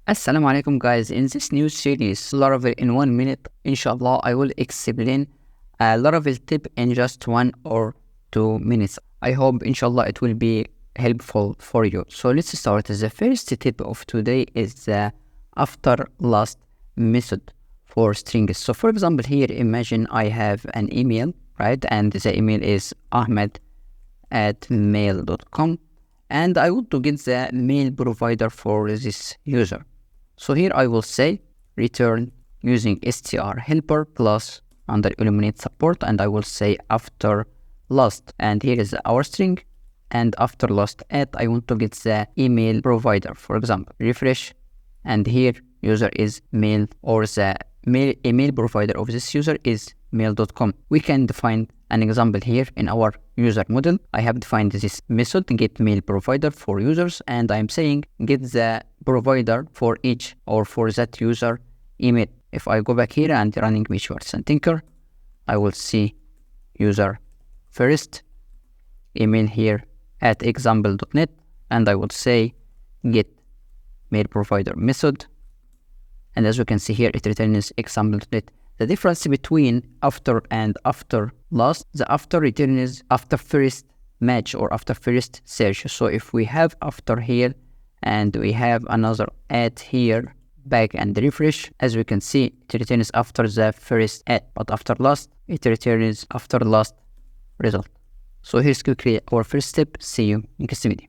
Assalamu alaikum guys. In this new series Laravel in 1 minute, inshallah I will explain a Laravel tip in just 1 or 2 minutes. I hope inshallah it will be helpful for you. So let's start. The first tip of today is the afterLast method for strings. So for example here, imagine I have an email, right? And the email is ahmed@mail.com, and I want to get the mail provider for this user. So here I will say return using str helper plus under illuminate support, and I will say after last, and here is our string, and after last at I want to get the email provider. For example, refresh, and here user is mail, or the email provider of this user is mail.com. We can define an example here in our user model. I have defined this method get mail provider for users, and I'm saying get the provider for each or for that user email. If I go back here and running Schwartz and Tinker, I will see user first email here at example.net, and I will say get mail provider method, and as you can see here it returns example.net. The difference between after and after last, the after returns after first match or after first search. So if we have after here and we have another at here, back and refresh, as we can see it returns after the first at, but after last it returns after last result. So here's quickly our first step. See you in next video.